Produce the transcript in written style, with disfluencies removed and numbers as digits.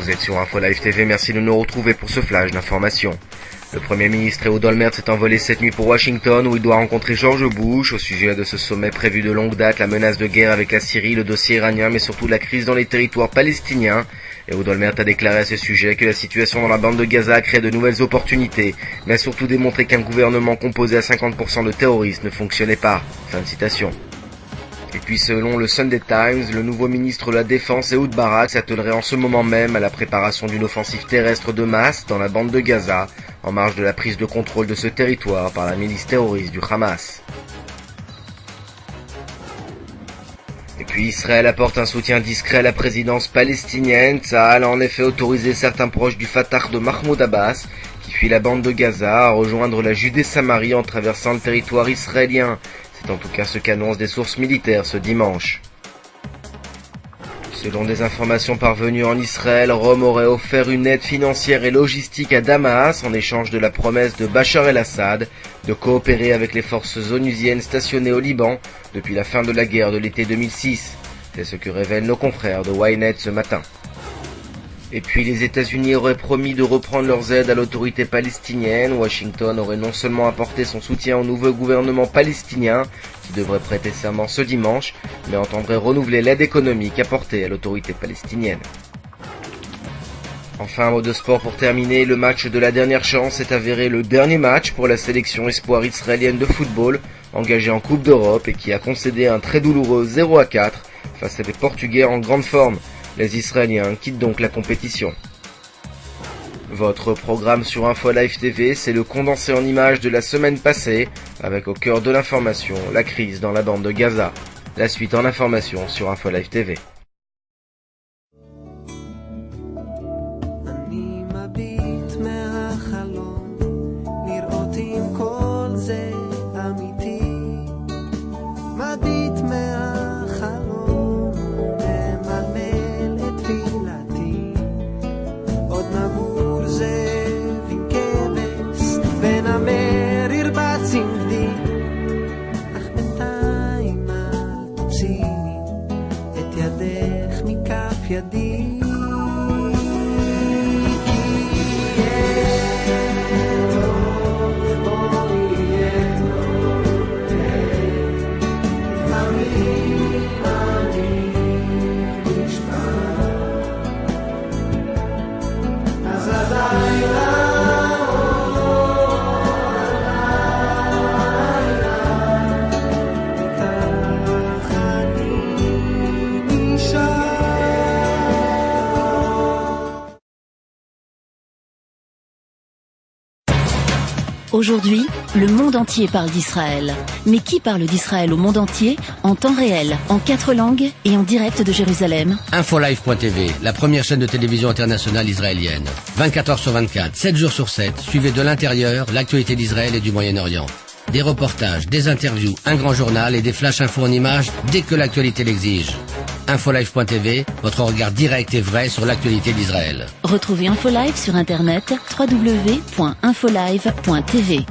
Vous êtes sur Info Live TV, merci de nous retrouver pour ce flash d'information. Le Premier ministre Ehud Olmert s'est envolé cette nuit pour Washington où il doit rencontrer George Bush au sujet de ce sommet prévu de longue date, la menace de guerre avec la Syrie, le dossier iranien mais surtout la crise dans les territoires palestiniens. Ehud Olmert a déclaré à ce sujet que la situation dans la bande de Gaza crée de nouvelles opportunités, mais a surtout démontré qu'un gouvernement composé à 50% de terroristes ne fonctionnait pas. Fin de citation. Et puis selon le Sunday Times, le nouveau ministre de la Défense Ehud Barak s'attelerait en ce moment même à la préparation d'une offensive terrestre de masse dans la bande de Gaza, en marge de la prise de contrôle de ce territoire par la milice terroriste du Hamas. Et puis Israël apporte un soutien discret à la présidence palestinienne. Tsahal a en effet autorisé certains proches du Fatah de Mahmoud Abbas, qui fuient la bande de Gaza, à rejoindre la Judée-Samarie en traversant le territoire israélien. C'est en tout cas ce qu'annoncent des sources militaires ce dimanche. Selon des informations parvenues en Israël, Rome aurait offert une aide financière et logistique à Damas en échange de la promesse de Bachar el-Assad de coopérer avec les forces onusiennes stationnées au Liban depuis la fin de la guerre de l'été 2006. C'est ce que révèlent nos confrères de Ynet ce matin. Et puis les États-Unis auraient promis de reprendre leurs aides à l'autorité palestinienne. Washington aurait non seulement apporté son soutien au nouveau gouvernement palestinien, qui devrait prêter serment ce dimanche, mais entendrait renouveler l'aide économique apportée à l'autorité palestinienne. Enfin, un mot de sport pour terminer, le match de la dernière chance est avéré le dernier match pour la sélection espoir israélienne de football, engagée en Coupe d'Europe et qui a concédé un très douloureux 0-4 face à des Portugais en grande forme. Les Israéliens quittent donc la compétition. Votre programme sur Info Live TV, c'est le condensé en images de la semaine passée, avec au cœur de l'information, la crise dans la bande de Gaza. La suite en information sur Info Live TV. Aujourd'hui, le monde entier parle d'Israël. Mais qui parle d'Israël au monde entier, en temps réel, en 4 langues et en direct de Jérusalem? Infolive.tv, la première chaîne de télévision internationale israélienne. 24 heures sur 24, 7 jours sur 7, suivez de l'intérieur l'actualité d'Israël et du Moyen-Orient. Des reportages, des interviews, un grand journal et des flash infos en images dès que l'actualité l'exige. Infolive.tv, votre regard direct et vrai sur l'actualité d'Israël. Retrouvez Infolive sur internet www.infolive.tv.